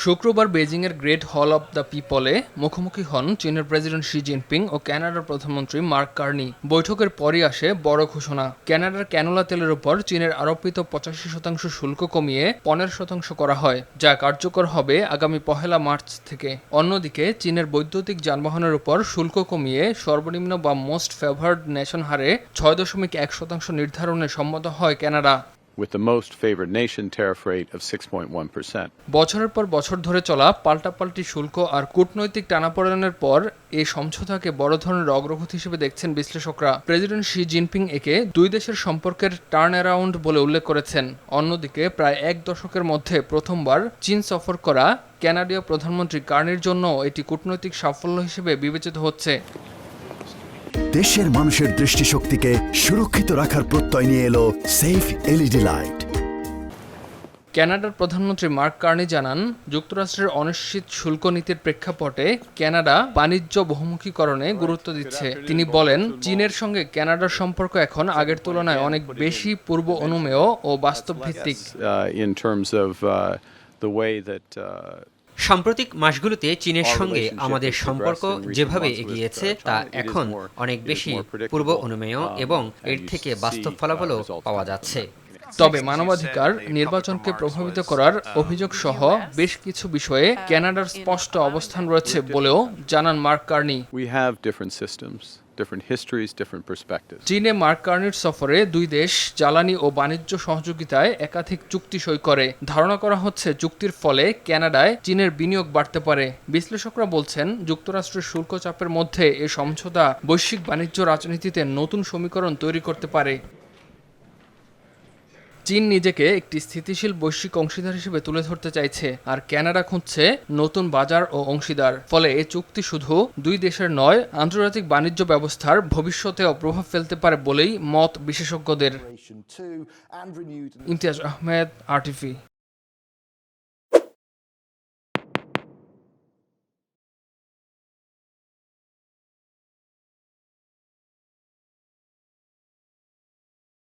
শুক্রবার বেজিংয়ের গ্রেট হল of the পিপলে মুখোমুখি হন চীনের প্রেসিডেন্ট শি জিনপিং ও কানাডার প্রধানমন্ত্রী মার্ক কার্নি। বৈঠকের পরই আসে বড় ঘোষণা। কানাডার ক্যানোলা তেলের উপর চীনের আরোপিত ৮৫% শুল্ক কমিয়ে ১৫% করা হয়, যা কার্যকর হবে আগামী ১ মার্চ থেকে। অন্যদিকে চীনের বৈদ্যুতিক যানবাহনের উপর শুল্ক কমিয়ে সর্বনিম্ন বা মোস্ট ফেভার্ড নেশন হারে ৬.১% নির্ধারণে সম্মত হয় Canada. with the most favored nation tariff rate of 6.1%. বছরের পর বছর ধরে চলা পাল্টাপাল্টি শুল্ক আর কূটনৈতিক টানাপোড়েনের পর এই সমঝোতাকে বড় ধরনের অগ্রগতি হিসেবে দেখছেন বিশ্লেষকরা। প্রেসিডেন্ট শি জিনপিং একে দুই দেশের সম্পর্কের টার্ন অ্যারাউন্ড বলে উল্লেখ করেছেন। অন্যদিকে প্রায় এক দশকের মধ্যে প্রথমবার চীন সফর করা কানাডীয় প্রধানমন্ত্রী কার্নির জন্য এটি কূটনৈতিক সাফল্য হিসেবে বিবেচিত হচ্ছে। দেশের মানুষের দৃষ্টিশক্তিকে সুরক্ষিত রাখার প্রত্যয় নিয়ে এলো সেফ এলইডি লাইট। কানাডার প্রধানমন্ত্রী মার্ক কার্নি জানান, যুক্তরাষ্ট্রের অনিশ্চিত শুল্ক নীতির প্রেক্ষাপটে কানাডা বাণিজ্য বহুমুখীকরণে গুরুত্ব দিচ্ছে। তিনি বলেন, চীনের সঙ্গে কানাডার সম্পর্ক এখন আগের তুলনায় অনেক বেশি পূর্ব অনুমেয় ও বাস্তবভিত্তিক। সাম্প্রতিক মাসগুলোতে চীনের সঙ্গে আমাদের সম্পর্ক যেভাবে এগিয়েছে তা এখন অনেক বেশি পূর্ব অনুমেয় এবং এর থেকে বাস্তব ফলাফলও পাওয়া যাচ্ছে। তবে মানবাধিকার, নির্বাচনকে প্রভাবিত করার অভিযোগ সহ বেশ কিছু বিষয়ে কানাডার স্পষ্ট অবস্থান রয়েছে বলেও জানান মার্ক কার্নি। চীনে মার্ক কার্নির সফরে দুই দেশ জ্বালানি ও বাণিজ্য সহযোগিতায় একাধিক চুক্তি সই করে। ধারণা করা হচ্ছে চুক্তির ফলে কানাডায় চীনের বিনিয়োগ বাড়তে পারে। বিশ্লেষকরা বলছেন, যুক্তরাষ্ট্রের শুল্ক চাপের মধ্যে এ সমঝোতা বৈশ্বিক বাণিজ্য রাজনীতিতে নতুন সমীকরণ তৈরি করতে পারে। চীন নিজেকে একটি স্থিতিশীল বৈশ্বিক অংশীদার হিসেবে তুলে ধরতে চাইছে, আর কানাডা খুঁজছে নতুন বাজার ও অংশীদার। ফলে এই চুক্তি শুধু দুই দেশের নয়, আন্তর্জাতিক বাণিজ্য ব্যবস্থার ভবিষ্যতেও প্রভাব ফেলতে পারে বলেই মত বিশেষজ্ঞদের। ইমতিয়াজ আহমেদ, RTV।